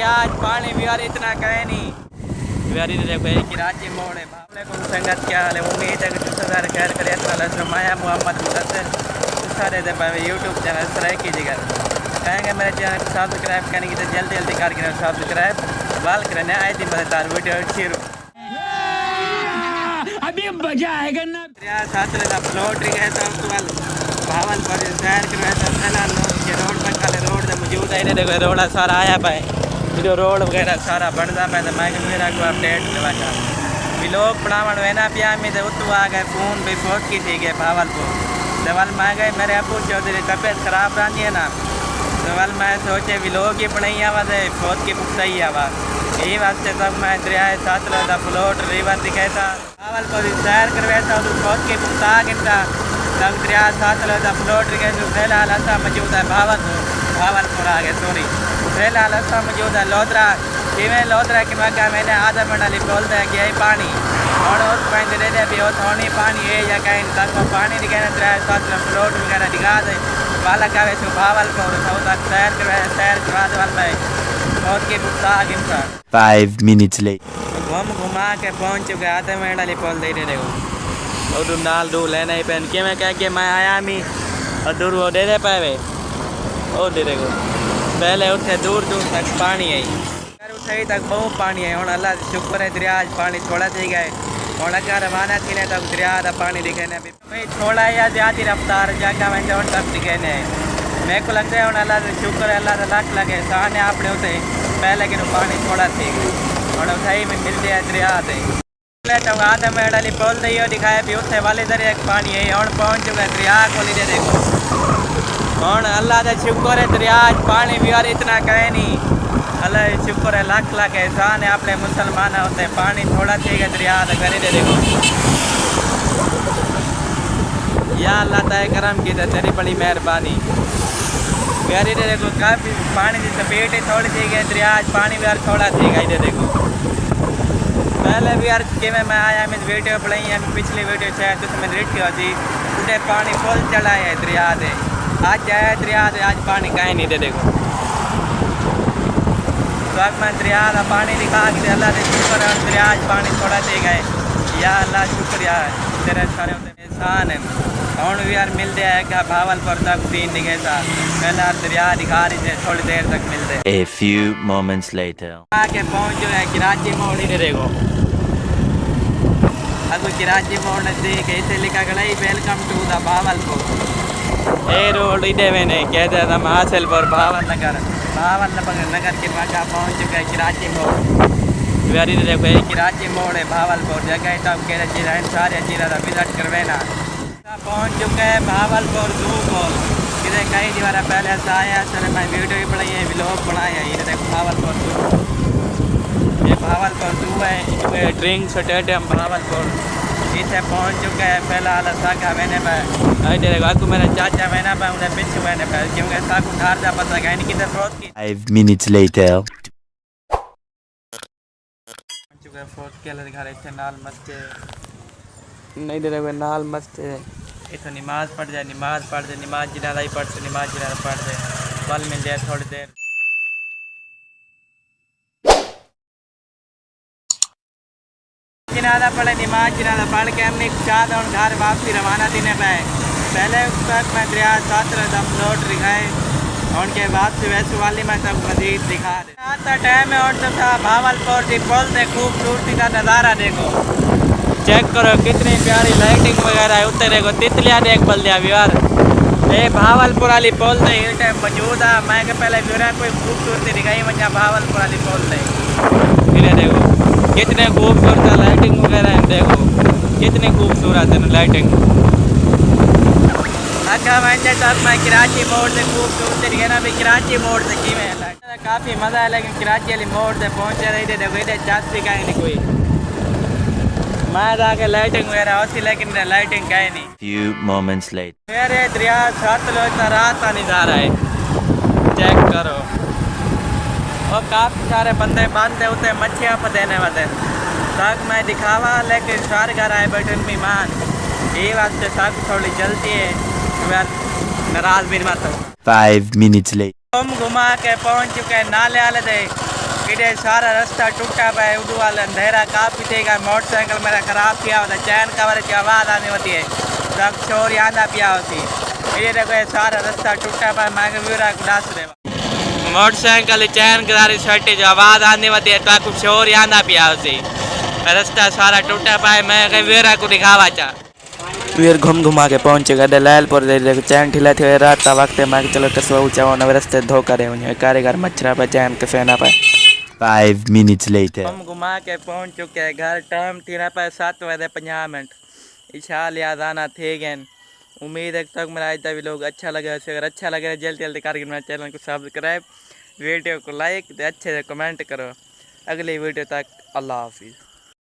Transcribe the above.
आज पानी भी यार इतना कहे नहीं यारी देखो कराची मोड़ है। वालेकुम संगत, क्या हाल है? उम्मीद है कि तुम खैर करें। माया मोहम्मद मुदस्सिर सारे यूट्यूब चैनल सब्सक्राइब कीजिएगा। कहेंगे मेरे चैनल को सब्सक्राइब करने की तो जल्दी जल्दी करके सब्सक्राइब वाल करने आए थी मजेदार वीडियो शुरू। अभी मजा आएगा ना। साथ प्लॉट है भावलपुर शहर के रोड पर कल रोड मौजूद है। देखो रोड सारा आया पाए जो रोड वगैरह सारा बनता पाए। तो मैं मेरा को अपडेट लगा भी लोग पढ़ावन वेना पिया में तो उतू आ गए फोन भी फोट की थी गए भावलपुर। तो वल मैं गए मेरे अबू चौधरी तबीयत खराब रही है ना, तो वल मैं सोचे भी लोग ही पढ़ाई आवा थे फोट की पुख्ता ही आवा। यही वास्ते तब मैं दरिया साथ रहता प्लॉट रिवर दिखाता भावलपुर शहर करवाता तो फोट की पुख्ता गिनता तब दरिया साथ रहता प्लॉट दिखाते। फिलहाल ऐसा मौजूद है भावलपुर आ गए सॉरी फिलहाल ऐसा मौजूद है लोधरा जिमें लोधरा के मक्का मैंने आधा मंडली बोलते हैं कि यही पानी और उस पानी दे दे भी हो थोड़ी पानी है या कहीं तक पानी दिखाना दरिया साथ प्लॉट वगैरह दिखा दे वाला का वैसे भावलपुर शहर करवा दे वाल में बहुत की बुकता गिनता 5 minutes later घुमा के पहुंच चुके आधे मंडली बोल दे रहे हो और नाल डू लेना ही पहन के मैं कह के मैं आया मी और दूर वो दे दे पाए और दे देखो पहले उठे दूर दूर तक पानी है उठे तक बहुत पानी है। हूँ अल्लाह शुक्र है दरिया पानी थोड़ा थी गए हूँ अगर रवाना थी ने तक दरिया का पानी दिखे ने भाई थोड़ा या ज्यादा रफ्तार जाकर मैं जो तक दिखे ने मेरे को लगता है हूँ अल्लाह शुक्र है अल्लाह लाख लगे सामने आपने उसे पहले कि पानी थोड़ा थी हूँ उठाई में मिलते है दरिया से तो आधे मेडली बोल दी हो दिखाया भी उठे वाले दरिया पानी है। हूँ पहुँच चुके दरिया को लीजिए देखो हूँ अल्लाह का शुक्र है दरिया पानी भी यार इतना कहे नहीं अल्लाह शुक्र है लाख लाख एहसान है अपने मुसलमान होते पानी थोड़ा ठीक है दरिया करे दे देखो या अल्लाह तय करम की तो तेरी बड़ी मेहरबानी यार इधर देखो काफ़ी पानी की सपेट है थोड़ी ठीक है दरिया पानी भी यार थोड़ा ठीक है इधर देखो पहले भी यार कि मैं आया मैं वीडियो बनाई है पिछली वीडियो शायद तो मैंने रेट किया थी उधर पानी फुल चढ़ा है दरिया से आज जाए दरिया से आज पानी कहीं नहीं दे देखो तो अब मैं दरिया का पानी दिखा के अल्लाह से शुक्र है दरिया आज पानी थोड़ा दे गए या अल्लाह शुक्रिया तेरे सारे एहसान है। हूँ भी यार मिलते हैं क्या भावलपुर तक सीन दिखे था पहले दरिया दिखा रही थे थोड़ी देर तक मिलते A few moments later आके पहुँच जो है कराची मोड़ ही देखो अब कराची मोड़ नजदीक इसे लिखा गया welcome to the Bahawalpur A road इधे मैंने कहते था हासिलपुर भावल नगर के पास पहुँच चुका है कराची मोड़ यार देखो कराची मोड़ है भावलपुर जगह तब कह रहे सारे चीज़ विजिट करवेना पहुँच चुके हैं भावलपुर जू मॉल इधर कई दीवार पहले ऐसा आया सर मैं वीडियो भी बनाई है व्लॉग बनाए हैं। ये देखो भावलपुर जू ये भावलपुर जू है ड्रिंक स्टेडियम भावलपुर इसे पहुँच चुके हैं। फिलहाल साका मैंने देखो आपको मेरा चाचा मैंने उन्हें पीछे मैंने क्योंकि साकू ठार जा पता है नहीं किधर बहुत की 5 minutes later चुके हैं फोर्ट के दिखा रहे थे नाल मस्जिद नहीं दे रहे नाल मस्जिद इतो नमाज पढ़ जाए नमाज जिनादा ही पढ़ से नमाज जिनादा पढ़ दे बल मिल जाए थोड़ी देर जिनादा पढ़े नमाज जिनादा पढ़ के हमने चाद और घर वापसी रवाना देने पाए। पहले उस वक्त मैं दरिया साथ प्लॉट दिखाए उनके बाद से वैसे वाली मैं सब मजीद दिखा दे आता टाइम है और सब भावलपुर की पुल से खूबसूरती का नज़ारा देखो चेक करो कितनी प्यारी लाइटिंग वगैरह है उत्तर देखो तितलियाँ देख बल दिया यार ये भावलपुर वाली पुल से इस टाइम मौजूद है। मैं के पहले व्यूरा कोई खूबसूरती दिखाई मैं भावलपुर वाली पुल से फिर देखो कितने खूबसूरत लाइटिंग वगैरह है देखो कितनी खूबसूरत है लाइटिंग अच्छा मैं कराची मोड़ से खूबसूरती दिखे ना भी कराची मोड़ से की में काफ़ी मज़ा है लेकिन कराची वाली मोड़ से पहुँचे रही थे देखो इधर चास्ती का नहीं कोई मैं जाके लाइटिंग वगैरह होती लेकिन लाइटिंग कहीं नहीं। Few moments later मेरे दरिया सात लोग रात का नज़ारा है चेक करो और काफ़ी सारे बंदे बांधते होते मच्छियाँ पर देने वाले तक मैं दिखावा लेकिन सारे घर आए बैठे मेहमान ये वास्ते तक थोड़ी जल्दी है नाराज भी मत हो। 5 minutes later घूमा के पहुँच चुके हैं नाले वाले थे इधर सारा रास्ता टूटा हुआ है, उधर वाला अंधेरा काफ़ी देगा। मोटरसाइकिल मेरा ख़राब किया होता, चैन कवर की आवाज़ आनी होती है, तब शोर याद आ पिया होती। ये देखो ये सारा रास्ता टूटा हुआ है, मैं व्यूरा को डांस दे मोटरसाइकिल चैन कदारी छटे जो आवाज़ आनी होती है, तो कुछ शोर याद आ पिया होती। रास्ता सारा टूटा हुआ है, मैं व्यूरा को दिखावा चाह वीर घूम घुमा के पहुंचे गए लालपुर चैन ठिला थे रात का वक्त है। मैं चलो कसवा ऊँचा रस्ते धोखा रहे कारीगर मच्छरा पे चैन के सेना पे। 5 minutes later. हम घुमा के पहुंच चुके हैं घर। टाइम थी 7:50। इच्छा लिया जाना थे गैन। उम्मीद है तक मेरा आज भी लोग अच्छा लगे। अगर अच्छा लगे जल्दी जल्दी करके मेरे चैनल को सब्सक्राइब, वीडियो को लाइक, अच्छे से कमेंट करो। अगली वीडियो तक अल्लाह हाफिज़।